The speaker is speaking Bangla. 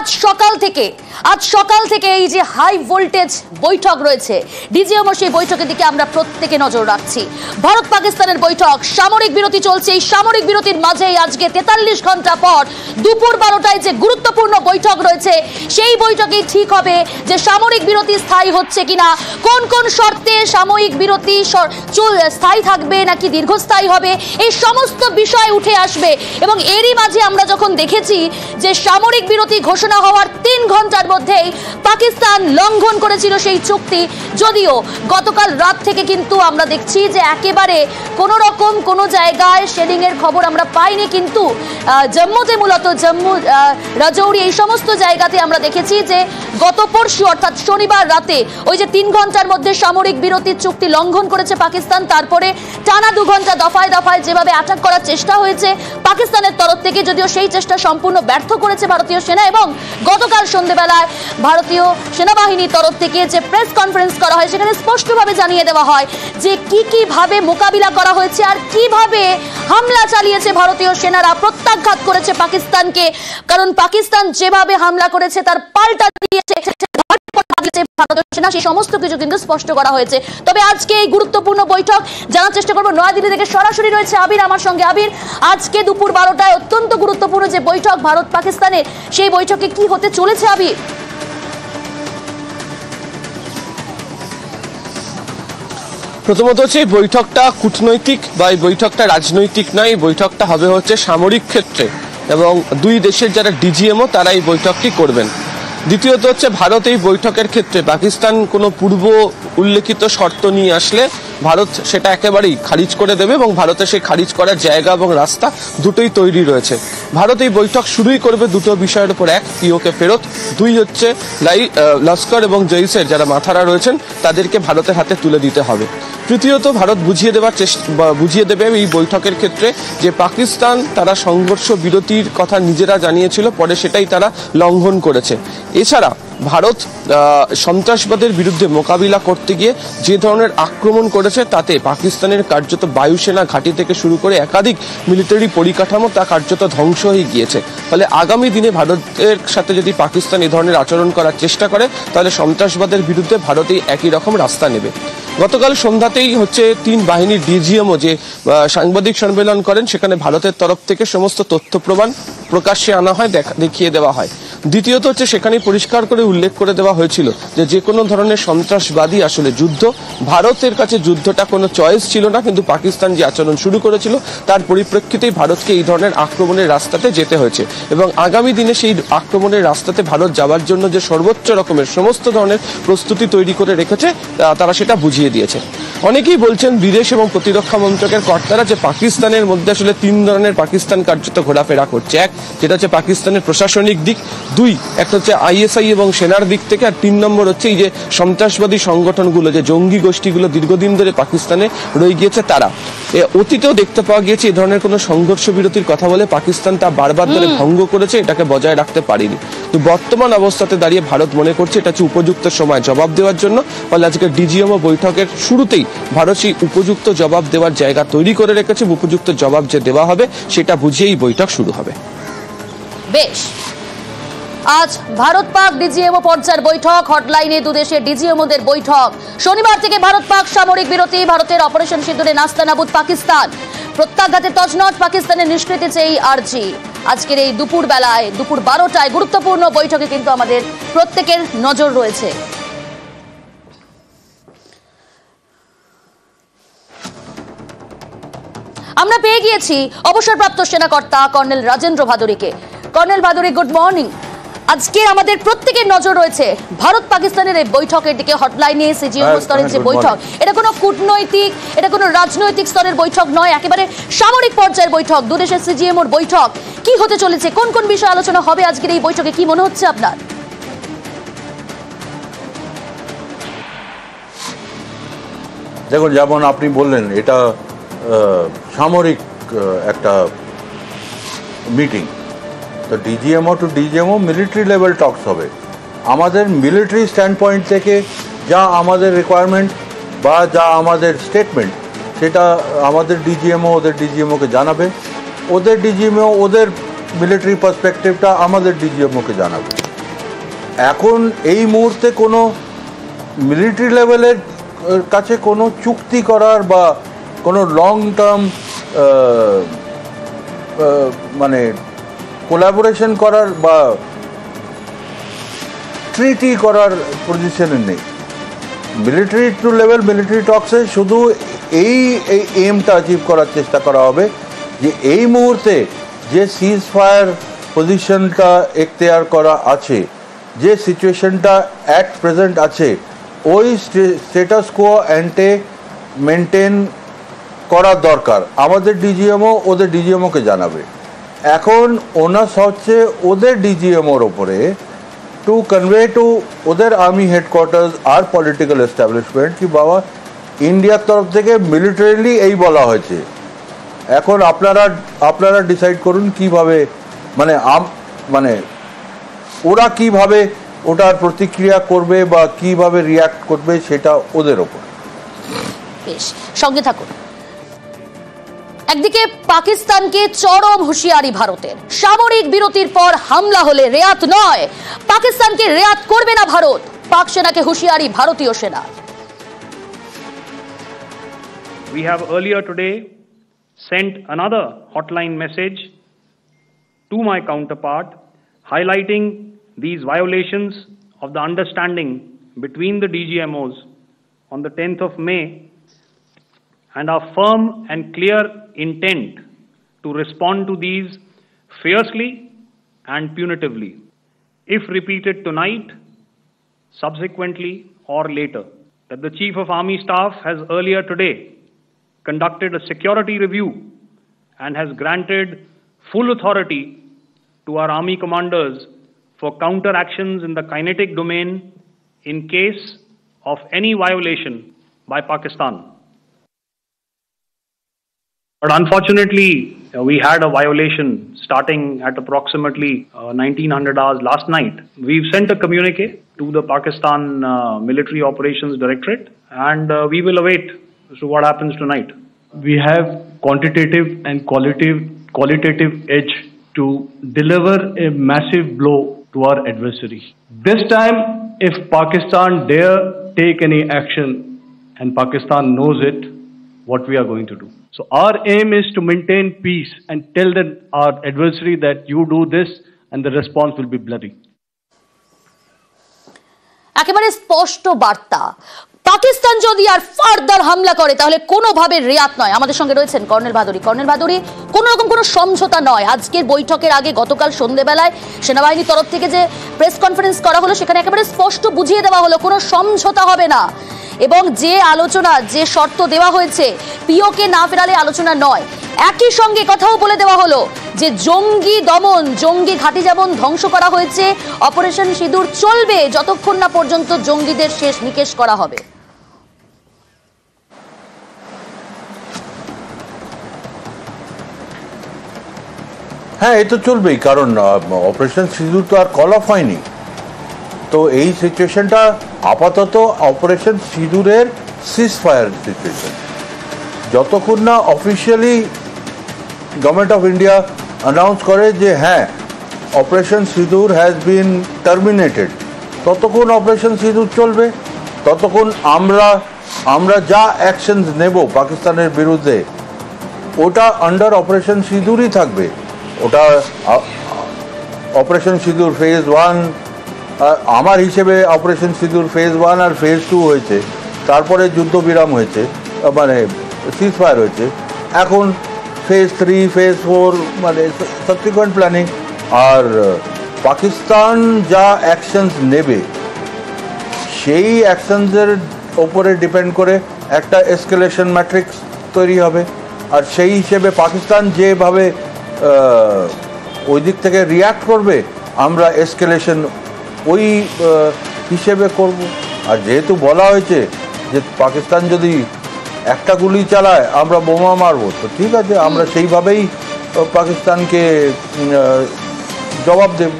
আজ সকাল থেকে এই যে হাই ভোল্টেজ বৈঠক রয়েছে ডিজিএমও, সেই বৈঠকের দিকে আমরা প্রত্যেকে নজর রাখছি। ভারত পাকিস্তানের বৈঠক, সামরিক বিরতি চলছে। এই সামরিক বিরতির মাঝেই আজকে 43 ঘন্টা পর দুপুর 12টায় যে গুরুত্বপূর্ণ বৈঠক রয়েছে, সেই বৈঠকেই ঠিক হবে যে সামরিক বিরতি স্থায়ী হচ্ছে কিনা, কোন কোন শর্তে সাময়িক বিরতি স্থায়ী থাকবে নাকি দীর্ঘস্থায়ী হবে, এই সমস্ত বিষয় উঠে আসবে। এবং এরই মাঝে আমরা যখন দেখেছি যে সামরিক বিরতি ঘোষণা হওয়ার 3 ঘন্টার মধ্যেই পাকিস্তান লঙ্ঘন করেছিল সেই চুক্তি, যদিও গতকাল রাত থেকে কিন্তু আমরা দেখছি যে একেবারে কোনো রকম কোনো জায়গায় শেলিং এর খবর আমরা পাইনি, কিন্তু জম্মুতে, মূলত জম্মু, রাজৌরি, এই সমস্ত জায়গাতে আমরা দেখেছি যে গত পরশু অর্থাৎ শনিবার রাতে ওই যে 3 ঘন্টার মধ্যে সামরিক বিরতির চুক্তি লঙ্ঘন করেছে পাকিস্তান, তারপরে টানা 2 ঘন্টা দফায় দফায় যেভাবে অ্যাটাক করার চেষ্টা হয়েছে পাকিস্তানের তরফ থেকে, যদিও সেই চেষ্টা সম্পূর্ণ ব্যর্থ করেছে ভারতীয় সেনা। এবং গতকাল সন্ধ্যেবেলায় ভারতীয় সেনাবাহিনীর তরফ থেকে যে প্রেস কনফারেন্স করা হয়, সেখানে স্পষ্টভাবে জানিয়ে দেওয়া হয় যে কিভাবে মোকাবিলা করা হয়েছে আর কিভাবে হামলা চালিয়েছে ভারতীয় সেনারা, প্রত্যাঘাত করেছে পাকিস্তানকে। কারণ পাকিস্তান যেভাবে হামলা করেছে তার পাল্টা দিয়েছে ভারতীয় সেনা, সেই সমস্ত কিছু কিন্তু স্পষ্ট করা হয়েছে। তবে আজকে এই গুরুত্বপূর্ণ বৈঠক জানার চেষ্টা করবো, নয়াদিল্লি থেকে সরাসরি রয়েছে আবির আমার সঙ্গে। আবির, আজকে দুপুর 12টায় অত্যন্ত গুরুত্বপূর্ণ যে বৈঠক ভারত পাকিস্তানের, সেই বৈঠকে কি হতে চলেছে আবির? প্রথমত হচ্ছে এই বৈঠকটা কূটনৈতিক বা এই বৈঠকটা রাজনৈতিক নয়, এই বৈঠকটা হবে হচ্ছে সামরিক ক্ষেত্রে এবং দুই দেশের যারা ডিজিএমও তারা এই বৈঠকটি করবেন। দ্বিতীয়ত হচ্ছে ভারত এই বৈঠকের ক্ষেত্রে পাকিস্তান কোনো পূর্ব উল্লেখিত শর্ত নিয়ে আসলে ভারত সেটা একেবারেই খারিজ করে দেবে এবং ভারতের সেই খারিজ করার জায়গা এবং রাস্তা দুটোই তৈরি রয়েছে। ভারত এই বৈঠক শুরুই করবে দুটো বিষয়ের উপর, এক পিওকে ফেরত, দুই হচ্ছে লস্কর এবং জৈশের যারা মাথারা রয়েছেন তাদেরকে ভারতের হাতে তুলে দিতে হবে। তৃতীয়ত ভারত বুঝিয়ে দেবে এই বৈঠকের ক্ষেত্রে যে পাকিস্তান তারা সংঘর্ষ বিরতির কথা নিজেরা জানিয়েছিল, পরে সেটাই তারা লঙ্ঘন করেছে। এছাড়া ভারত সন্ত্রাসবাদের বিরুদ্ধে মোকাবিলা করতে গিয়ে যে ধরনের আক্রমণ করেছে তাতে পাকিস্তানের কার্যত বায়ুসেনা ঘাঁটি থেকে শুরু করে একাধিক মিলিটারি পরিকাঠামো তা কার্যত ধ্বংস হয়ে গিয়েছে। ফলে আগামী দিনে ভারতের সাথে যদি পাকিস্তান এই ধরনের আচরণ করার চেষ্টা করে তাহলে সন্ত্রাসবাদের বিরুদ্ধে ভারতেই একই রকম রাস্তা নেবে। গতকাল সন্ধ্যাতেই হচ্ছে 3 বাহিনীর ডিজিএমও যে সাংবাদিক সম্মেলন করেন, সেখানে ভারতের তরফ থেকে সমস্ত তথ্য প্রমাণ প্রকাশ্যে আনা হয়, দেখিয়ে দেওয়া হয়। দ্বিতীয়ত হচ্ছে সেখানে পরিষ্কার করে উল্লেখ করে দেওয়া হয়েছিল যে কোনো ধরনের সন্ত্রাসবাদী আসলে যুদ্ধ, ভারতের কাছে যুদ্ধটা কোনো চয়েস ছিল না, কিন্তু পাকিস্তান যে আচরণ শুরু করেছিল তার পরিপ্রেক্ষিতেই ভারতকে এই ধরনের আক্রমণের রাস্তাতে যেতে হয়েছে এবং আগামী দিনে সেই আক্রমণের রাস্তাতে ভারত যাওয়ার জন্য যে সর্বোচ্চ রকমের সমস্ত ধরনের প্রস্তুতি তৈরি করে রেখেছে তারা সেটা বুঝিয়ে দিয়েছে। অনেকেই বলছেন বিদেশ এবং প্রতিরক্ষা মন্ত্রকের কর্তারা যে পাকিস্তানের মধ্যে আসলে 3 ধরনের পাকিস্তান কার্যত ঘোরাফেরা করছে। এক, যেটা হচ্ছে পাকিস্তানের প্রশাসনিক দিক, 2 একটা হচ্ছে আইএসআই এবং সেনার দিক থেকে, আর 3 নম্বর হচ্ছে এই যে সন্ত্রাসবাদী সংগঠনগুলো, যে জঙ্গি গোষ্ঠীগুলো দীর্ঘদিন ধরে পাকিস্তানে রয়ে গিয়েছে তারা। অতীতেও দেখতে পাওয়া গিয়েছে এই ধরনের কোনো সংঘর্ষ বিরতির কথা বলে পাকিস্তান তা বারবার ধরে ভঙ্গ করেছে, এটাকে বজায় রাখতে পারেনি। তো বর্তমান অবস্থাতে দাঁড়িয়ে ভারত মনে করছে এটা হচ্ছে উপযুক্ত সময় জবাব দেওয়ার জন্য। ফলে আজকে ডিজিএমও বৈঠকের শুরুতেই ভারত সেই উপযুক্ত জবাব দেওয়ার জায়গা তৈরি করে রেখেছে। উপযুক্ত জবাব যে দেওয়া হবে সেটা বুঝিয়েই বৈঠক শুরু হবে। বেশ, আজ ভারত পাক ডিজিএমও পর্যায়ের বৈঠক, হটলাইনে 2 দেশের ডিজিএমওদের বৈঠক। শনিবার থেকে ভারত পাক সামরিক বিরতি, ভারতের অপারেশন সিঁদুরে নাস্তানাবুদ পাকিস্তান, প্রত্যাঘাতে তছনছ পাকিস্তানের নিষ্কৃতি চেয়ে আরজি। আজকের এই দুপুর বেলায় দুপুর 12টায় গুরুত্বপূর্ণ বৈঠকে কিন্তু আমাদের প্রত্যেকের নজর রয়েছে। আমরা পেয়ে গিয়েছি অবসরপ্রাপ্ত সেনাকর্তা কর্নেল রাজেন্দ্র ভাদুরীকে। Colonel Bhaduri, good morning. আজকে আমাদের প্রত্যেকের নজর রয়েছে ভারত পাকিস্তানের এই বৈঠকের দিকে, হটলাইনে সিজিএমও স্তরের যে বৈঠক, এটা কোনো কূটনৈতিক, এটা কোনো রাজনৈতিক স্তরের বৈঠক নয়, একেবারে সামরিক পর্যায়ের বৈঠক, 2 দেশের সিজিএমওর বৈঠক। কি হতে চলেছে, কোন কোন বিষয়ে আলোচনা হবে আজকের এই বৈঠকে, কি মনে হচ্ছে আপনার? দেখুন, যেমন আপনি বললেন এটা সামরিক একটা মিটিং, তো DGMO to DGMO military level talks হবে। আমাদের মিলিটারি স্ট্যান্ড পয়েন্ট থেকে যা আমাদের রিকোয়ারমেন্ট বা যা আমাদের স্টেটমেন্ট, সেটা আমাদের ডিজিএমও ওদের ডিজিএমওকে জানাবে, ওদের ডিজিএমও ওদের মিলিটারি পার্সপেক্টিভটা আমাদের ডিজিএমওকে জানাবে। এখন এই মুহূর্তে কোনো মিলিটারি লেভেলের কাছে কোনো চুক্তি করার বা কোনো লং টার্ম মানে কোলাবোরেশন করার বা ট্রিটি করার পজিশনে নেই। মিলিটারি টু লেভেল মিলিটারি টক্সে শুধু এই এমটা অ্যাচিভ করার চেষ্টা করা হবে যে এই মুহূর্তে যে সিজ ফায়ার পজিশনটা এখতিয়ার করা আছে, যে সিচুয়েশনটা অ্যাট প্রেজেন্ট আছে, ওই স্টেটাস কোয়া অ্যান্টে মেনটেন করার দরকার। আমাদের ডিজিএমও ওদের ডিজিএমওকে জানাবে। এখন ওনাস হচ্ছে ওদের ডিজিএমওর ওপরে টু কনভে টু ওদের আর্মি হেডকোয়ার্টার্স আর পলিটিক্যাল এস্টাবলিশমেন্ট কি বাবা ইন্ডিয়ার তরফ থেকে মিলিটারিলি এই বলা হয়েছে, এখন আপনারা ডিসাইড করুন কিভাবে মানে ওরা কিভাবে ওটার প্রতিক্রিয়া করবে বা কিভাবে রিয়াক্ট করবে সেটা ওদের ওপর। বেশ, সঙ্গে থাকুন। একদিকে পাকিস্তানকে চরম হুঁশিয়ারি ভারতের, সামরিক বিরতির পর হামলা হলে রেয়াত নয়, পাকিস্তানকে রেয়াত করবে না ভারত, পাক সেনাকে হুঁশিয়ারি ভারতীয় সেনা। We have earlier today sent another hotline message to my counterpart highlighting these violations of the understanding between the DGMOs on the 10th of May and our firm and clear intent to respond to these fiercely and punitively, if repeated tonight, subsequently or later. That the Chief of Army Staff has earlier today conducted a security review and has granted full authority to our army commanders for counter actions in the kinetic domain in case of any violation by Pakistan. But unfortunately, we had a violation starting at approximately 1900 hours last night. We've sent a communique to the Pakistan Military Operations Directorate, and we will await as to what happens tonight. We have quantitative and qualitative edge to deliver a massive blow to our adversary. This time, if Pakistan dare take any action, and Pakistan knows it, what we are going to do. So our aim is to maintain peace and tell our adversary that you do this and the response will be bloody. একেবারে স্পষ্ট বার্তা, পাকিস্তান যদি আর ফার্দার হামলা করে তাহলে কোনোভাবে রেয়াত নয়। আমাদের সঙ্গে রয়েছেন কর্নেল ভাদুরী। কর্নেল ভাদুরী, কোনো রকম কোনো সমঝোতা নয়। আজকের বৈঠকের আগে গতকাল সন্ধ্যেবেলায় সেনাবাহিনীর তরফ থেকে যে প্রেস কনফারেন্স করা হলো সেখানে একেবারে স্পষ্ট বুঝিয়ে দেওয়া হলো কোনো সমঝোতা হবে না, এবং যে আলোচনা যে শর্ত দেওয়া হয়েছে পিওকে না ফেরালে আলোচনা নয়। একই সঙ্গে কথাও বলে দেওয়া হলো যে জঙ্গি দমন, জঙ্গি ঘাঁটি যেমন ধ্বংস করা হয়েছে, অপারেশন সিঁদুর চলবে যতক্ষণ না পর্যন্ত জঙ্গিদের শেষ নিকেশ করা হবে। হ্যাঁ, এই তো চলবেই, কারণ অপারেশন সিঁদুর তো আর কল অফ হয়নি। তো এই সিচুয়েশনটা আপাতত অপারেশন সিঁদুরের সিজ ফায়ার সিচুয়েশন, যতক্ষণ না officially government of India announce করে যে হ্যাঁ অপারেশন সিঁদুর হ্যাজ বিন টার্মিনেটেড, ততক্ষণ অপারেশন সিঁদুর চলবে। ততক্ষণ আমরা যা অ্যাকশনস নেব পাকিস্তানের বিরুদ্ধে ওটা আন্ডার অপারেশন সিঁদুরই থাকবে। ওটা অপারেশন সিঁদুর ফেজ 1, আমার হিসেবে অপারেশন সিঁদুর ফেজ 1 আর ফেজ 2 হয়েছে, তারপরে যুদ্ধবিরাম হয়েছে, মানে সিজ ফায়ার হয়েছে। এখন ফেজ 3, ফেজ 4 মানে সাবসিকুয়েন্ট প্ল্যানিং। আর পাকিস্তান যা অ্যাকশনস নেবে সেই অ্যাকশনসের ওপরে ডিপেন্ড করে একটা এসকেলেশন ম্যাট্রিক্স তৈরি হবে। আর সেই হিসেবে পাকিস্তান যেভাবে ওই দিক থেকে রিয়াক্ট করবে আমরা এসকেলেশন ওই হিসেবে করব। আর যেহেতু বলা হয়েছে যে পাকিস্তান যদি একটা গুলি চালায় আমরা বোমা মারবো, তো ঠিক আছে, আমরা সেইভাবেই পাকিস্তানকে জবাব দেব।